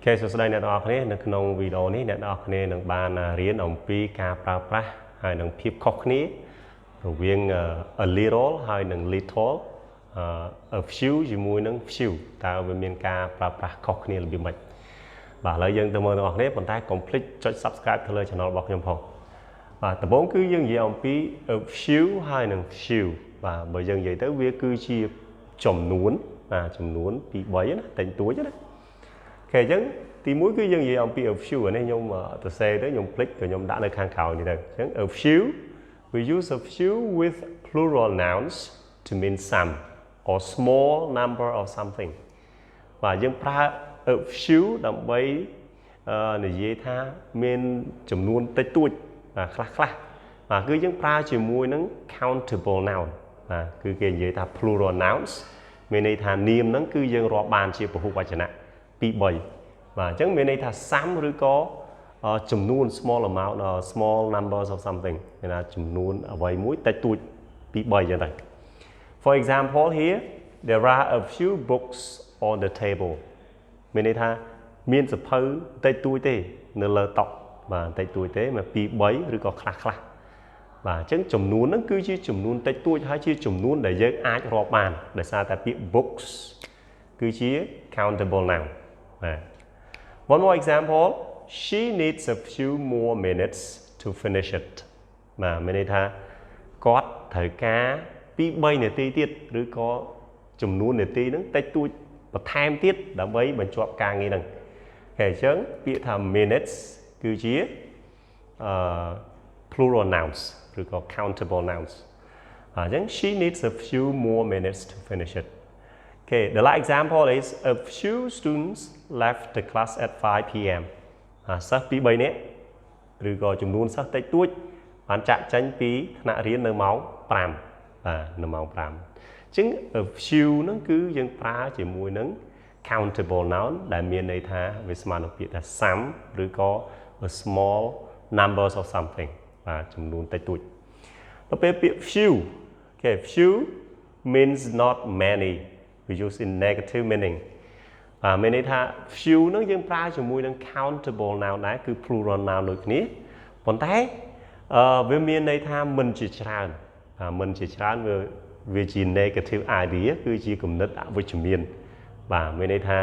សួស្តីអ្នកទាំងអស់គ្នានៅក្នុងវីដេអូនេះអ្នកទាំងអស់គ្នានឹងបានរៀនអំពីការប្រើប្រាស់ហើយនឹងភាពខុសគ្នារវាង a little ហើយនឹង little a few ជាមួយនឹង few តើវាមានការប្រើប្រាស់ខុសគ្នារបៀបម៉េចបាទឥឡូវយើងទៅមើលទាំងអស់គ្នាប៉ុន្តែកុំភ្លេចចុច Subscribe ទៅលើ Channel របស់ខ្ញុំផងបាទដំបូងគឺយើងនិយាយអំពី a few ហើយនឹង few បាទបើយើងនិយាយទៅវាគឺជាចំនួនបាទចំនួនពី3ណាតែងទួចណាអូខេអញ្ចឹងទី1គឺយើងនិយាយអំពី a few នេះខ្ញុំទៅសេទៅខ្ញុំភ្លេចក៏ខ្ញុំដាក់នៅខាងក្រោយនេះទៅអញ្ចឹង a few we use a few with plural nouns to mean some or small number of something បាទយើងប្រើ a few ដើម្បីនិយាយថាមានចំនួនតិចតួចបាទខ្លះបាទគឺយើងប្រើជាមួយនឹង countable noun បាទគឺគេនិយាយថា plural nouns មានន័យថានាមហ្នឹងគឺយើងរាប់បានជាពហុវចនៈ2 3បាទអញ្ចឹងមានន័យថា some ឬក៏ចំនួន small amount small numbers of something មានថាចំនួនអ្វីមួយតិចតួចពី3អញ្ចឹងទៅ For example here there are a few books on the table មានន័យថាមានសភៅតិចតួចទេនៅលើតុបាទតិចតួចទេមក2 3ឬក៏ខ្លះបាទអញ្ចឹងចំនួនហ្នឹងគឺជាចំនួនតិចតួចហើយជាចំនួនដែលយើងអាចរាប់បានដោយសារតែពាក្យ books គឺជា countable noun បាទ One more example she needs a few more minutes to finish it បាទមានន័យថាគាត់ត្រូវការ2-3នាទីទៀតឬក៏ចំនួននាទីហ្នឹងតិចតួចបន្ថែមទៀតដើម្បីបញ្ចប់ការងារហ្នឹងហើយអញ្ចឹងពាក្យថា minutes គឺជាplural nouns ឬក៏ countable nouns អញ្ចឹង she needs a few more minutes to finish it Okay, the last example is a few students left the class at 5 p.m. សិស្សពី3នាក់ឬក៏ចំនួនសិស្សតិចតួចបានចាក់ចេញពីថ្នាក់រៀននៅម៉ោង5បាទនៅម៉ោង5អញ្ចឹង a few ហ្នឹងគឺយើងប្រើជាមួយនឹង countable noun ដែលមានន័យថាវាស្មើនឹងពាក្យថា some ឬក៏ a small numbers of something បាទចំនួនតិចតួចដល់ពេលពាក្យ few okay few means not many we use in negative meaning មានន័យថា few ហ្នឹងយើងប្រើជាមួយនឹង countable noun ដែរគឺ plural noun ដូចគ្នាប៉ុន្តែវាមានន័យថាមិនជាច្រើនមិនជាច្រើនវាជា negative idea គឺជាគំនិតអវិជ្ជមានបាទមានន័យថា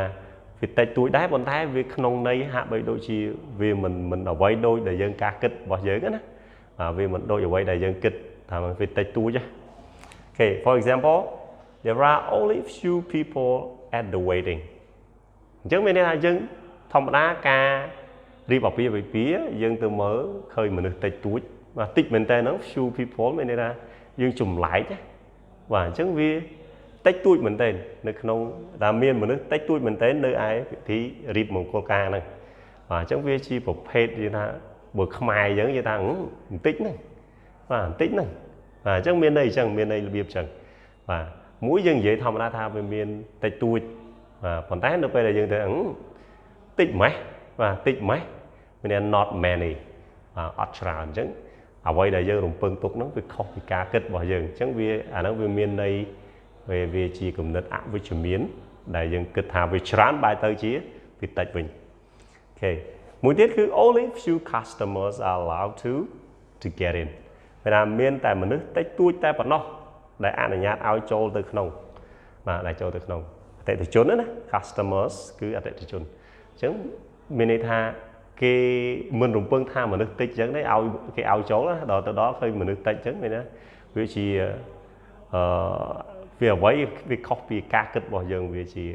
វាតិចតួចដែរប៉ុន្តែវាក្នុងន័យហាក់បីដូចជាវាមិនអ្វីដូចដែលយើងការគិតរបស់យើងណាវាមិនដូចអ្វីដែលយើងគិតថាវាតិចតួចណា Okay for example there are only few people at the wedding អញ្ចឹងមានន័យថាយើងធម្មតាការរៀបអាពាហ៍ពិពាហ៍យើងទៅមើលឃើញមនុស្សតិចតួចបាទតិចមែនតើហ្នឹង few people មានន័យថាយើងចម្លែកបាទអញ្ចឹងវាតិចតួចមែនតើនៅក្នុងតែមានមនុស្សតិចតួចមែនតើនៅឯពិធីរៀបមង្គលការហ្នឹងបាទអញ្ចឹងវាជាប្រភេទនិយាយថាបើខ្មែរយើងនិយាយថាបន្តិចហ្នឹងបាទបន្តិចហ្នឹងបាទអញ្ចឹងមានន័យអញ្ចឹងមានន័យរបៀបអញ្ចឹងបាទមួយយើងនិយាយធម្មតាថាវាមានតិចតួចបាទប៉ុន្តែនៅពេលដែលយើងទៅតិចម៉េះបាទតិចម៉េះមានន័យ not many អត់ច្រើនអញ្ចឹងអ្វីដែលយើងរំពឹងទុកហ្នឹងវាខុសពីការគិតរបស់យើងអញ្ចឹងវាអាហ្នឹងវាមានន័យវាជាគំនិតអវិជ្ជមានដែលយើងគិតថាវាច្រើនបែរទៅជាវាតិចវិញអូខេមួយទៀតគឺ only few customers are allowed to get in មានតែមនុស្សតិចតួចតែប៉ុណ្ណោះដែលអនុញ្ញាតឲ្យចូលទៅក្នុងបាទដែលចូលទៅក្នុងអតិថិជនណា customers គឺអតិថិជនអញ្ចឹងមានន័យថាគេមិនរំពឹងថាមនុស្សតិចអញ្ចឹងទេឲ្យគេឲ្យចូលណាដល់ទៅដល់ឃើញមនុស្សតិចអញ្ចឹងមានណាវាជាវាអ្វីវាខុសពីការគិតរបស់យើងវាជា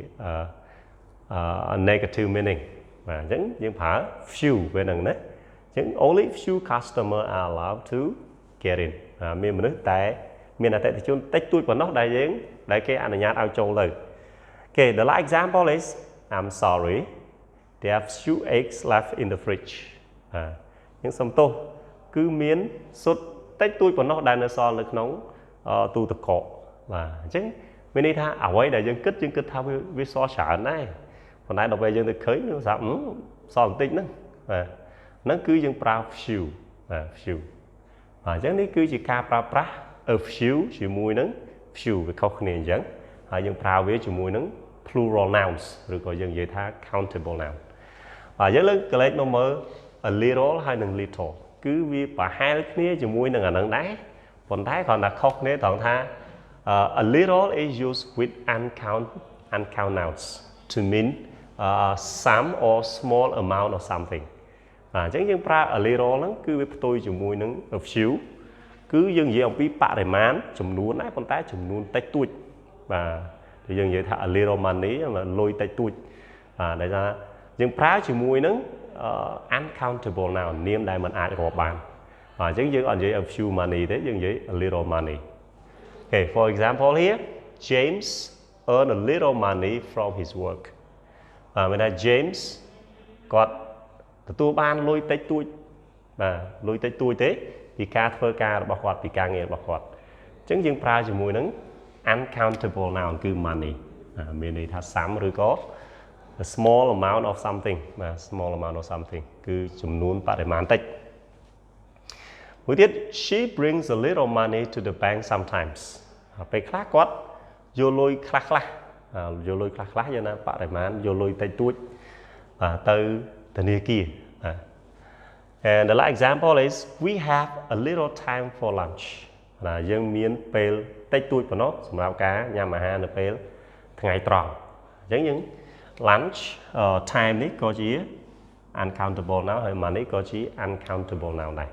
negative meaning បាទអញ្ចឹងយើងប្រើ few ពេលហ្នឹងណាអញ្ចឹង only few customer are allowed to get in មានមនុស្សតែមានអតិថិជនតិចតួចប៉ុណ្ណោះដែលគេអនុញ្ញាតឲ្យចូលទៅ Okay the last example is I'm sorry there are few eggs left in the fridge យើងសំទោសគឺមានស៊ុតតិចតួចប៉ុណ្ណោះដែលនៅសល់នៅក្នុងទូទឹកកកបាទអញ្ចឹងមានន័យថាអ្វីដែលយើងគិតថាវាសល់ច្រើនដែរប៉ុន្តែដល់ពេលយើងទៅឃើញយើងថាសល់បន្តិចហ្នឹងបាទហ្នឹងគឺយើងប្រើ few បាទ few អញ្ចឹងនេះគឺជាការប្រើប្រាស់ a few ជាមួយនឹង few វាខុសគ្នាអញ្ចឹងហើយយើងប្រើវាជាមួយនឹង plural nouns ឬក៏យើងនិយាយថា countable noun យើងលើកកលេចមកមើល a little ហើយនឹង little គឺវាប្រហែលគ្នាជាមួយនឹងអានឹងដែរប៉ុន្តែគ្រាន់តែខុសគ្នាត្រង់ថា a little is used with uncount nouns to mean some or small amount of something អញ្ចឹងយើងប្រើ a little ហ្នឹងគឺវាផ្ទុយជាមួយនឹង a few គឺយើងនិយាយអំពីបរិមាណចំនួនដែរប៉ុន្តែចំនួនតិចតួចបាទយើងនិយាយថា a little money លុយតិចតួចដែលថាយើងប្រើជាមួយនឹង uncountable noun នាមដែលមិនអាចរាប់បានអញ្ចឹងយើងអត់និយាយ a few money ទេយើងនិយាយ a little money okay for example here James earned a little money from his work មានថា James គាត់ទទួលបានលុយតិចតួចបាទលុយតិចតួចទេពីការធ្វើការរបស់គាត់ពីការងាររបស់គាត់អញ្ចឹងយើងប្រើជាមួយនឹង uncountable noun គឺ money មានន័យថា some ឬក៏ a small amount of something បាទ small amount of something គឺចំនួនបរិមាណតិចមួយទៀត she brings a little money to the bank sometimes ពេលខ្លះគាត់យកលុយខ្លះយកលុយខ្លះយ៉ាងណាបរិមាណយកលុយតិចតួចទៅធនាគារAnd the last example is we have a little time for lunch យើងមានពេលតិចតួចប៉ុណ្ណោះសម្រាប់ការញ៉ាំអាហារនៅពេលថ្ងៃត្រង់អញ្ចឹងយើង lunch time នេះក៏ជា uncountable noun ហើយ money ក៏ជា uncountable noun ដែរ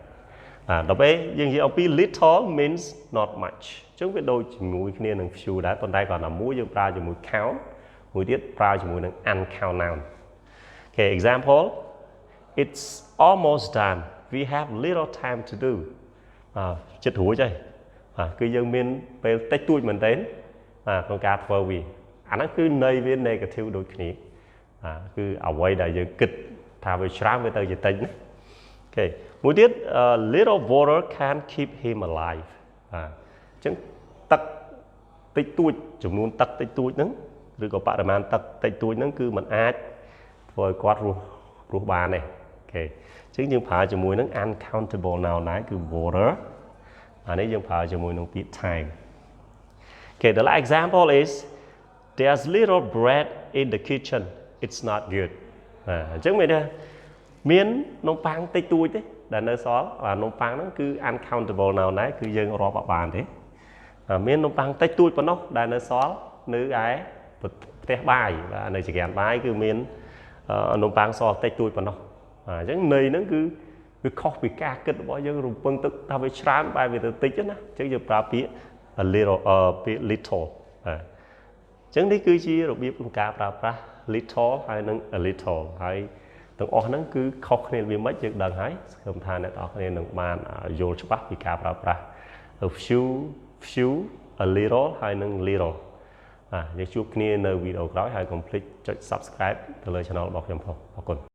ដល់ពេលយើងនិយាយអំពី little means not much អញ្ចឹងវាដូចជាមួយគ្នានឹង few ដែរប៉ុន្តែគ្រាន់តែមួយយើងប្រើជាមួយ count មួយទៀតប្រើជាមួយនឹង uncount noun Okay example It's almost done. We have little time to do. ចិត្តរួចហើយគឺយើងមានពេលតិចតួចមែនទែនក្នុងការធ្វើវាអាហ្នឹងគឺន័យវា negative ដូចគ្នាគឺអ្វីដែលយើងគិតថាវាច្រើនវាទៅជាតិចណាអូខេមួយទៀត little water can keep him alive អញ្ចឹងទឹកតិចតួចចំនួនទឹកតិចតួចហ្នឹងឬក៏បរិមាណទឹកតិចតួចហ្នឹងគឺมันអាចធ្វើឲ្យគាត់រស់បានទេអូខេអញ្ចឹងយើងប្រើជាមួយនឹង uncountable noun ដែរគឺ water អានេះយើងប្រើជាមួយនឹងពាក្យ time Okay the last example is there's little bread in the kitchen it's not good អញ្ចឹងមានថាមាននំប៉័ងតិចតួចទេដែលនៅសល់នំប៉័ងហ្នឹងគឺ uncountable noun ដែរគឺយើងរាប់អត់បានទេមាននំប៉័ងតិចតួចប៉ុណ្ណោះដែលនៅសល់នៅឯផ្ទះបាយបាទនៅចង្ក្រានបាយគឺមាននំប៉័ងសល់តិចតួចប៉ុណ្ណោះអញ្ចឹងន័យហ្នឹងគឺវាខុសពីការគិតរបស់យើងរំពឹងទឹកថាវាច្រើនបែបវាទៅតិចណាអញ្ចឹងយើងប្រើពាក្យ a little ពាក្យ little អញ្ចឹងនេះគឺជារបៀបក្នុងការប្រើប្រាស់ little ហើយនិង a little ហើយទាំងអស់ហ្នឹងគឺខុសគ្នាវាមិនយើងដឹងហើយសង្ឃឹមថាអ្នកនរគ្នានឹងបានយល់ច្បាស់ពីការប្រើប្រាស់ a few a little ហើយនិង little យើងជួបគ្នានៅវីដេអូក្រោយហើយកុំភ្លេចចុច subscribe ទៅលើ channel របស់ខ្ញុំផងអរគុណ